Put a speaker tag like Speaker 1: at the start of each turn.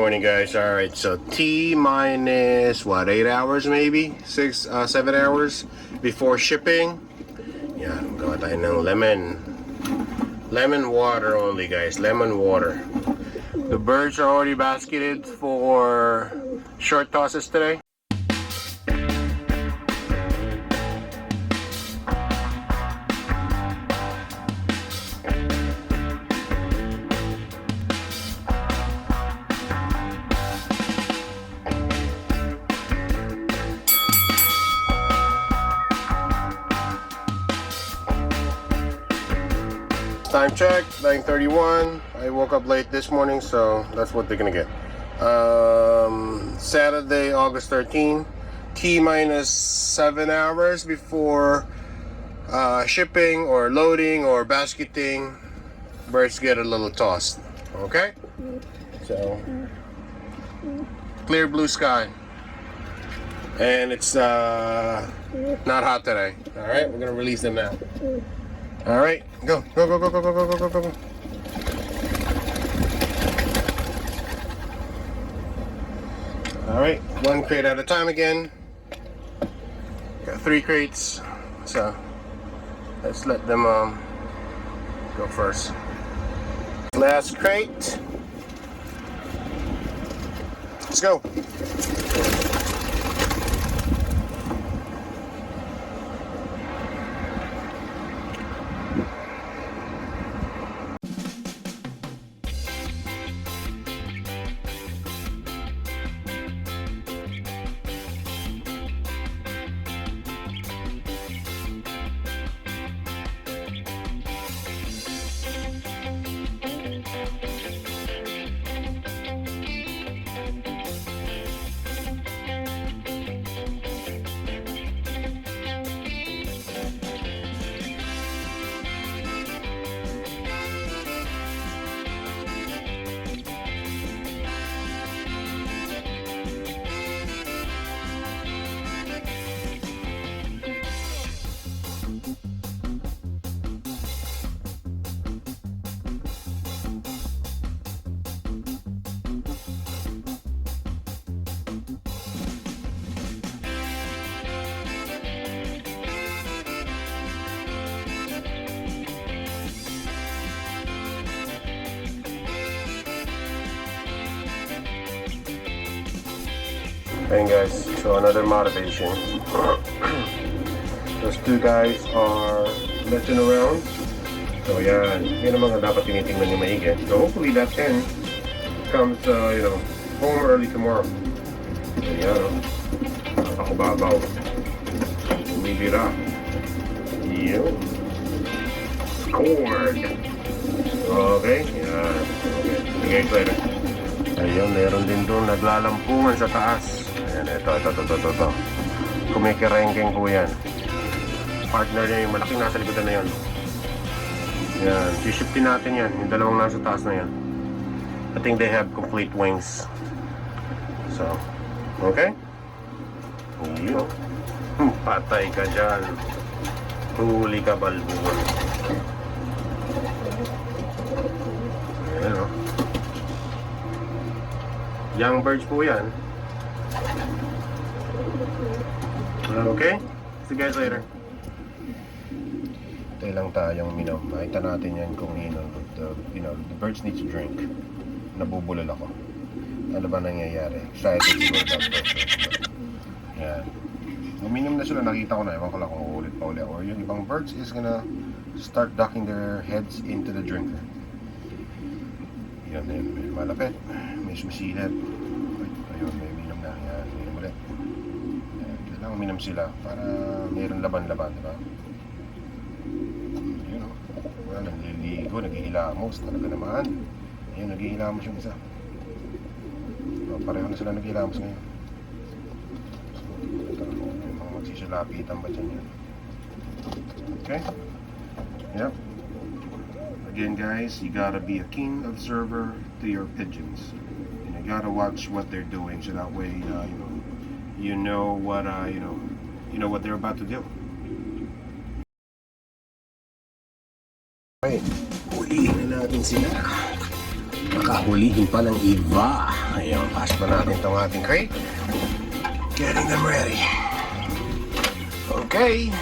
Speaker 1: Morning guys. All right, so T minus what, 8 hours, maybe 7 hours before shipping. Yan, gawa tayo ng lemon water only guys, lemon water. The birds are already basketed for short tosses today. Time check, 9:31. I woke up late this morning, so that's what they're gonna get. Saturday, August 13. T minus 7 hours before shipping or loading or basketing. Birds get a little tossed. Okay? So, clear blue sky. And it's not hot today. Alright, we're gonna release them now. Alright, go. Alright, one crate at a time again. Got 3 crates, so let's let them go first. Last crate. Let's go. And guys, so another motivation. Those 2 guys are messing around. So yan naman ang dapat tinitingnan yung maigi. So hopefully that 10 comes, home early tomorrow. So yan, nakakubabaw. Umibira. Yun. Scored. Okay, yan. Okay, sige later. Ayun, meron din doon naglalampungan sa taas. Ayan, ito. Kumikirengking po yan. Partner niya yung malaking nasa likodan na yan. Yan, sishipin natin yan. Yung dalawang nasa taas na yan. I think they have complete wings. So, okay? Yun. Patay ka dyan. Huli ka, balbuwan. Ayan, o. Young birds po yan. Okay? See you guys later. Tayo lang tayong makita natin yan kung the birds need to drink. Nabubulol ako. Ano ba nangyayari? Excited siguro about pressure. Yan. Uminom na sila, nakita ko na. Ewan ko lang kung ulit pa ulit. Or yung ibang birds is gonna start ducking their heads into the drinker. Yan, may malapit. May sumisilip. Ayun, may uminom na. Yan, uminom ulit. Yan, kailangan uminom sila para mayroon laban-laban, diba? Yun, o. Wala, nagliligo, naghihilamos. Talaga naman. Ayun, naghihilamos yung isa. Pareho na sila naghihilamos ngayon. So, yung mga magsisilapitan ba dyan yan? Okay? Yep. Again guys, you gotta be a keen observer to your pigeons. And you gotta watch what they're doing so that way you know what what they're about to do. Okay, ulihin na natin sila. Hulihin pa ng iba. Ayun, pass pa natin itong ating crate. Getting them ready. Okay.